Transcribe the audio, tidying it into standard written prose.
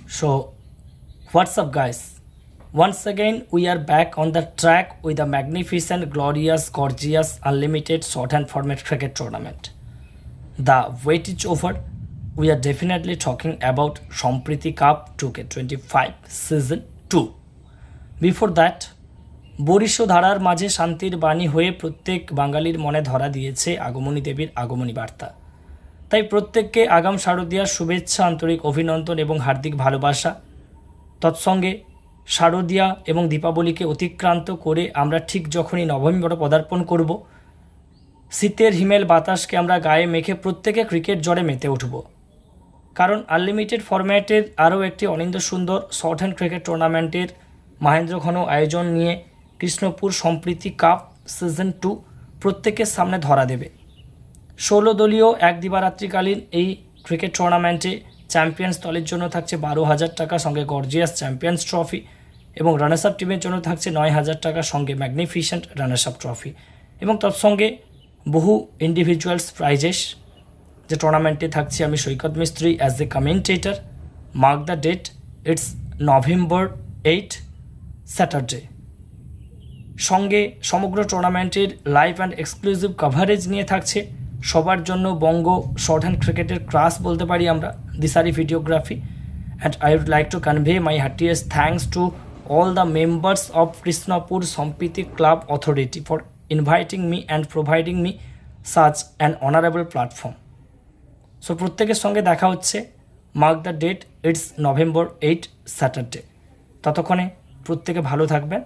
So, what's up, guys? Once again, we are back on the track with a magnificent, glorious, gorgeous, unlimited short and format cricket tournament. The wait is over. We are definitely talking about Sampriti Cup 2K25 Season 2. Before that, বরিষ্ঠ ধারার মাঝে শান্তির বাণী হয়ে প্রত্যেক বাঙালির মনে ধরা দিয়েছে আগমনী দেবীর আগমনী বার্তা। তাই প্রত্যেককে আগাম শারদীয়ার শুভেচ্ছা, আন্তরিক অভিনন্দন এবং হার্দিক ভালোবাসা। তৎসঙ্গে শারদীয়া এবং দীপাবলিকে অতিক্রান্ত করে আমরা ঠিক যখনই নভেম্বরে পদার্পণ করব, শীতের হিমেল বাতাসকে আমরা গায়ে মেখে প্রত্যেকে ক্রিকেট জ্বরে মেতে উঠব। কারণ আনলিমিটেড ফরম্যাটের আরও একটি অনিন্দ্য সুন্দর শর্ট হ্যান্ড ক্রিকেট টুর্নামেন্টের মহেন্দ্রঘন আয়োজন নিয়ে কৃষ্ণপুর সম্প্রীতি কাপ সিজন 2 প্রত্যেকের সামনে ধরা দেবে। 16 দলীয় এক দিবারাত্রিকালীন এই ক্রিকেট টুর্নামেন্টে চ্যাম্পিয়ন্স দলের জন্য থাকছে 12,000 টাকা, সঙ্গে গর্জিয়াস চ্যাম্পিয়ন্স ট্রফি, এবং রানার্স আপ টিমের জন্য থাকছে 9,000 টাকা, সঙ্গে ম্যাগনিফিসেন্ট রানার্স আপ ট্রফি, এবং তৎসঙ্গে বহু ইন্ডিভিজুয়ালস প্রাইজেস। যে টুর্নামেন্টে থাকছে আমি Saikat Mistry as a commentator. Mark the date, it's November 8 Saturday. সঙ্গে সমগ্র টুর্নামেন্টের লাইভ অ্যান্ড এক্সক্লুসিভ কভারেজ নিয়ে থাকছে সবার জন্য বঙ্গ শর্ট হ্যান্ড ক্রিকেটের ক্লাস বলতে পারি আমরা, Dishari videography. And I would like to convey my heartiest thanks to all the members of Krishnapur Sampriti Club Authority for inviting me and providing me such an honorable platform. So প্রত্যেকের সঙ্গে দেখা হচ্ছে। Mark the date, it's November 8 Saturday. ততক্ষণে প্রত্যেকে ভালো থাকবেন।